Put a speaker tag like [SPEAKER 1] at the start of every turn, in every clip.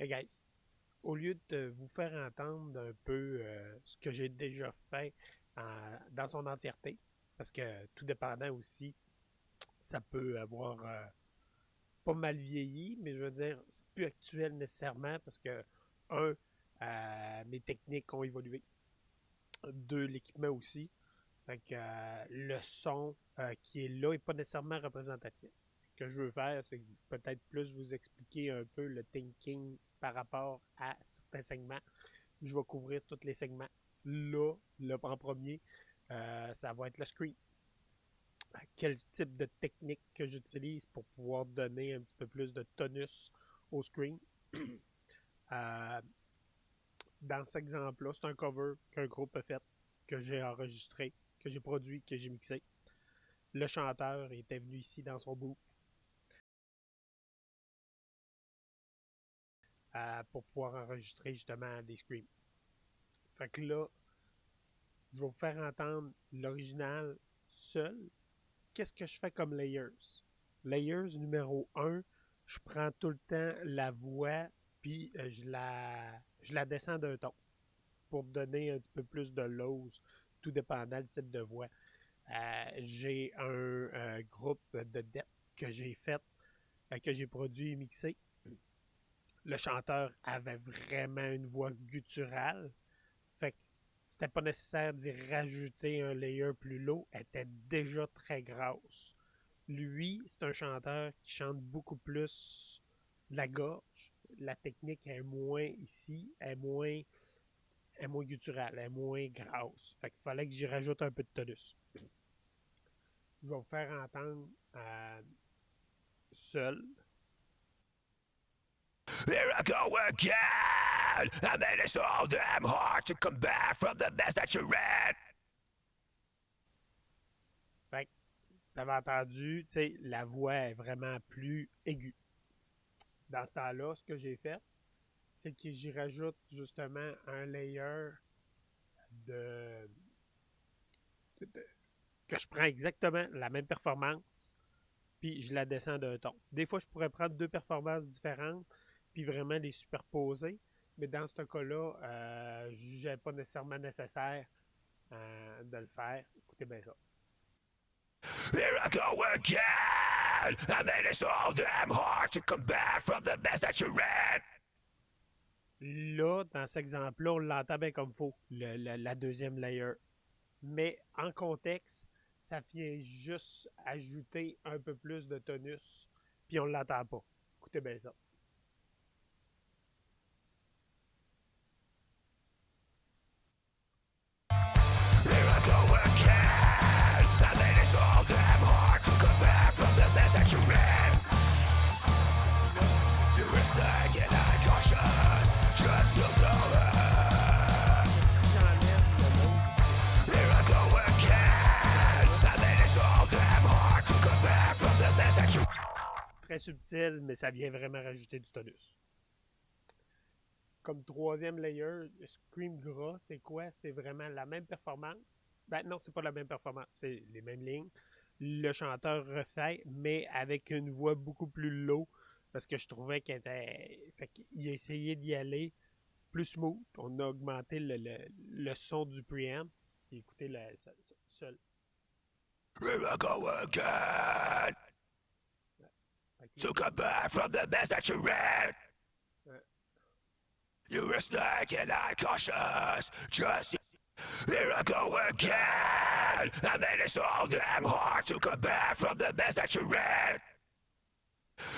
[SPEAKER 1] Hey guys, au lieu de vous faire entendre un peu ce que j'ai déjà fait dans son entièreté, parce que tout dépendant aussi, ça peut avoir pas mal vieilli, mais je veux dire, c'est plus actuel nécessairement parce que, un, mes techniques ont évolué. Deux, l'équipement aussi. Fait que le son qui est là n'est pas nécessairement représentatif. Ce que je veux faire, c'est peut-être plus vous expliquer un peu le thinking par rapport à certains segments. Je vais couvrir tous les segments. Là en premier, ça va être le screen. Quel type de technique que j'utilise pour pouvoir donner un petit peu plus de tonus au screen. Euh, dans cet exemple-là, c'est un cover qu'un groupe a fait, que j'ai enregistré, que j'ai produit, que j'ai mixé. Le chanteur était venu ici dans son booth pour pouvoir enregistrer justement des screams. Fait que là, je vais vous faire entendre l'original seul. Qu'est-ce que je fais comme layers? Layers numéro un, je prends tout le temps la voix puis je la descends d'un ton pour donner un petit peu plus de lows, tout dépendant du type de voix. J'ai un groupe de depth que j'ai fait, que j'ai produit et mixé. Le chanteur avait vraiment une voix gutturale. Fait que c'était pas nécessaire d'y rajouter un layer plus low. Elle était déjà très grasse. Lui, c'est un chanteur qui chante beaucoup plus de la gorge. La technique est moins ici, est moins gutturale, est moins grasse. Fait qu'il fallait que j'y rajoute un peu de tonus. Je vais vous faire entendre seul.
[SPEAKER 2] Here I go again. I mean, it's so damn hard to come back from the mess that you read.
[SPEAKER 1] Fait que vous avez entendu, tu sais, la voix est vraiment plus aiguë. Dans ce temps-là, ce que j'ai fait, c'est que j'y rajoute justement un layer de, de- que je prends exactement la même performance, puis je la descends d'un ton. Des fois, je pourrais prendre deux performances différentes, puis vraiment les superposer, mais dans ce cas-là, je ne jugeais pas nécessairement nécessaire de le faire. Écoutez bien ça.
[SPEAKER 2] Here I go again. I mean, it's so damn hard to come back from the mess that you read.
[SPEAKER 1] Là, dans cet exemple-là, on l'entend bien comme il faut, la deuxième layer. Mais en contexte, ça vient juste ajouter un peu plus de tonus, puis on ne l'entend pas. Écoutez bien ça.
[SPEAKER 2] Here I go again. I mean, it's so damn hard to come back from the mess that you read. You're a snake and I'm cautious. Just feel so hurt.
[SPEAKER 1] J'enlève le low.
[SPEAKER 2] Here I go again. I mean, it's so damn hard to come back from the mess that you.
[SPEAKER 1] Très subtil, mais ça vient vraiment rajouter du tonus. Comme troisième layer, le Scream Gras, c'est quoi? C'est vraiment la même performance. Ben non, c'est pas la même performance, c'est les mêmes lignes. Le chanteur refait, mais avec une voix beaucoup plus low, parce que je trouvais qu'il était. Fait qu'il a essayé d'y aller plus smooth. On a augmenté le son du preamp. Et écoutez le seul.
[SPEAKER 2] Here I go again. To come back from the mess that you read. You're a snake and I'm cautious. Just here I go again. I mean, it's so damn hard to come back from the mess that you read.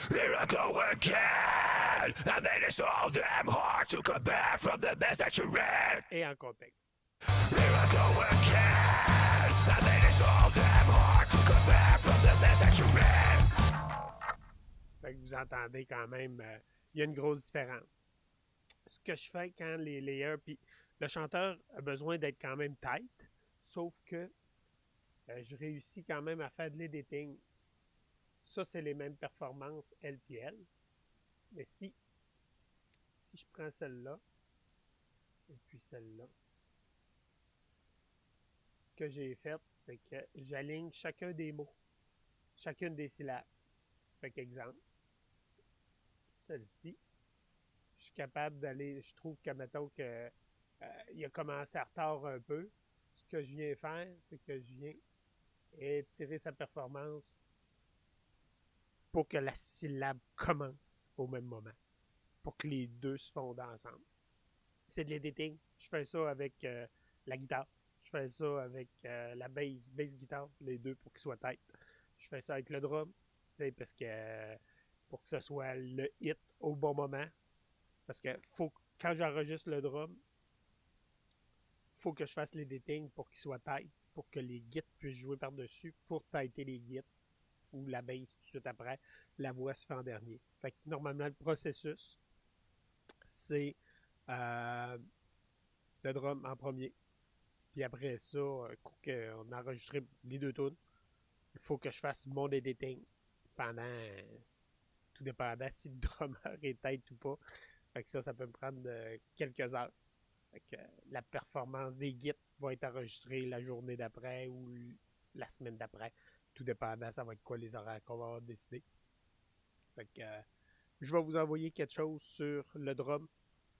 [SPEAKER 2] Here I go again. I mean, it's so damn hard to come back from the mess that you read.
[SPEAKER 1] Et en contexte.
[SPEAKER 2] Here I go again. I mean, it's so damn hard to come back from the mess that you read.
[SPEAKER 1] Fait que vous entendez quand même, il y a une grosse différence. Ce que je fais quand les layers, puis le chanteur a besoin d'être quand même tight, sauf que je réussis quand même à faire de l'editing. Ça, c'est les mêmes performances LPL. Mais si je prends celle-là, et puis celle-là, ce que j'ai fait, c'est que j'aligne chacun des mots, chacune des syllabes. Fait qu'exemple, celle-ci, je suis capable d'aller, je trouve que, mettons que il a commencé en retard un peu. Ce que je viens faire, c'est que je viens étirer sa performance pour que la syllabe commence au même moment, pour que les deux se fondent ensemble. C'est de l'editing. Je fais ça avec la guitare. Je fais ça avec la bass guitare, les deux pour qu'ils soient tight. Je fais ça avec le drum, parce que pour que ce soit le hit au bon moment. Parce que quand j'enregistre le drum, faut que je fasse l'editing pour qu'il soit tight, pour que les guides puissent jouer par-dessus, pour tighter les guides, ou la bass tout de suite après, la voix se fait en dernier. Fait que normalement, le processus, c'est euh, le drum en premier. Puis après ça, coup qu'on a enregistré les deux tunes, il faut que je fasse mon editing pendant, tout dépendant si le drummer est tête ou pas. Fait que ça peut me prendre quelques heures. Fait que la performance des guides va être enregistrée la journée d'après ou la semaine d'après. Tout dépendant, ça va être quoi les horaires qu'on va avoir décidé. Fait que je vais vous envoyer quelque chose sur le drum.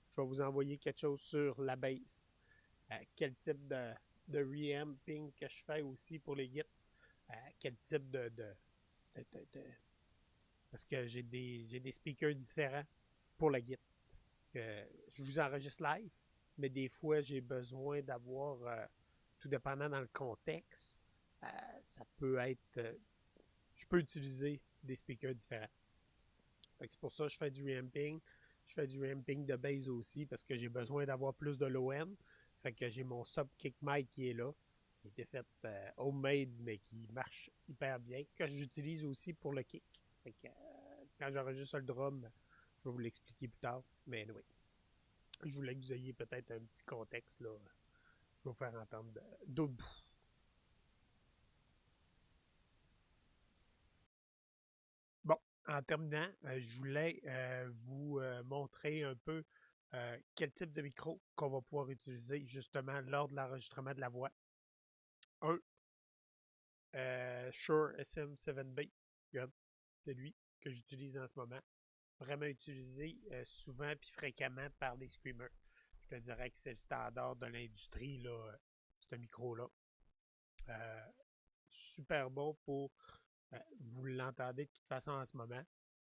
[SPEAKER 1] Je vais vous envoyer quelque chose sur la bass. Quel type de reamping que je fais aussi pour les guides. Quel type parce que j'ai des speakers différents pour la guide. Je vous enregistre live, mais des fois, j'ai besoin d'avoir, tout dépendant dans le contexte, ça peut être, je peux utiliser des speakers différents. C'est pour ça que je fais du reamping. Je fais du reamping de bass aussi parce que j'ai besoin d'avoir plus de low-end. Fait que j'ai mon sub kick mic qui est là. Il était fait homemade, mais qui marche hyper bien. Que j'utilise aussi pour le kick. Fait que quand j'enregistre le drum, je vais vous l'expliquer plus tard. Mais oui, je voulais que vous ayez peut-être un petit contexte là. Je vais vous faire entendre d'autres bouts. Bon, en terminant, je voulais vous montrer un peu quel type de micro qu'on va pouvoir utiliser justement lors de l'enregistrement de la voix. Un, Shure SM7B, c'est lui que j'utilise en ce moment. Vraiment utilisé souvent puis fréquemment par les screamers. Je te dirais que c'est le standard de l'industrie, là, ce micro-là. Super bon pour, vous l'entendez de toute façon en ce moment.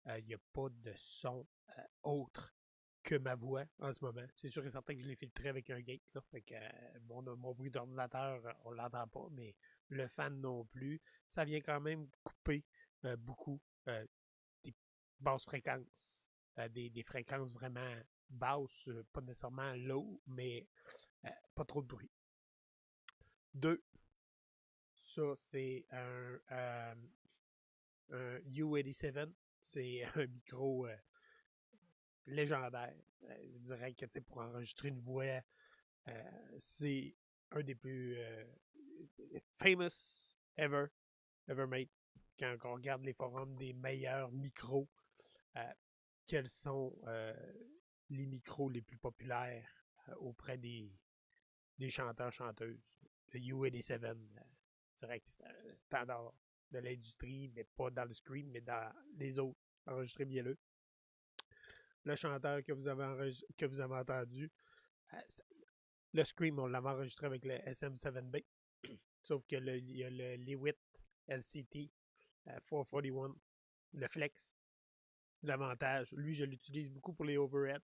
[SPEAKER 1] Il n'y a pas de son autre que ma voix en ce moment. C'est sûr et certain que je l'ai filtré avec un gate. Là, fait que, mon bruit d'ordinateur, on ne l'entend pas, mais le fan non plus. Ça vient quand même couper beaucoup des basses fréquences, des fréquences vraiment basses, pas nécessairement low, mais pas trop de bruit. Deux, ça c'est un U87. C'est un micro légendaire. Je dirais que pour enregistrer une voix, c'est un des plus famous ever made. Quand on regarde les forums des meilleurs micros, quels sont les micros les plus populaires auprès des chanteurs-chanteuses. Le U87, je dirais que c'est un standard de l'industrie, mais pas dans le scream, mais dans les autres enregistrés mielleux. Le chanteur que vous avez entendu, le scream, on l'avait enregistré avec le SM7B, sauf que il y a le Lewitt LCT 441, le Flex. L'avantage, lui, je l'utilise beaucoup pour les overheads.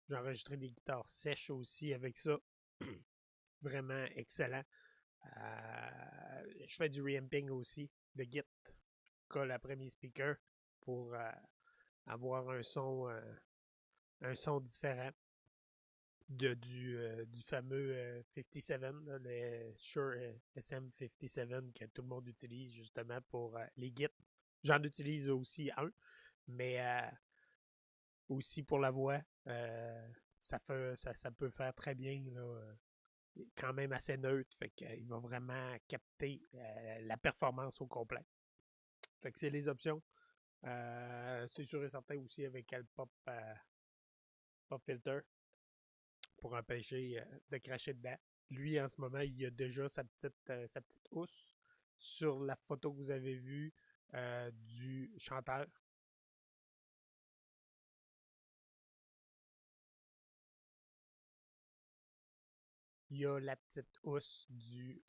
[SPEAKER 1] J'ai enregistré des guitares sèches aussi avec ça. Vraiment excellent. Je fais du reamping aussi de Git. Je colle après mes speakers pour avoir un son différent du fameux 57, là, le Shure SM57 que tout le monde utilise justement pour les Git. J'en utilise aussi un, mais aussi pour la voix, ça peut faire très bien, là, quand même assez neutre, fait qu'il va vraiment capter la performance au complet. Fait que c'est les options. C'est sûr et certain aussi avec le pop filter pour empêcher de cracher dedans. Lui, en ce moment, il a déjà sa petite housse sur la photo que vous avez vue du chanteur. il y a la petite housse du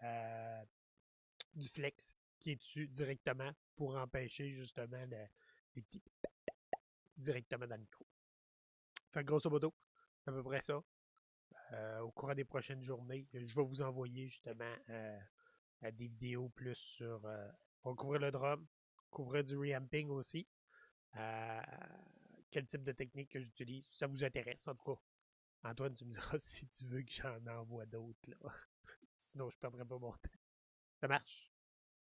[SPEAKER 1] flex qui est dessus directement pour empêcher justement les petits directement dans le micro. Fait que grosso modo, c'est à peu près ça. Au cours des prochaines journées, je vais vous envoyer justement des vidéos plus sur. On va couvrir le drum, couvrir du reamping aussi. Quel type de technique que j'utilise. Ça vous intéresse, en tout cas. Antoine, tu me diras si tu veux que j'en envoie d'autres. Là. Sinon, je ne perdrai pas mon temps. Ça marche?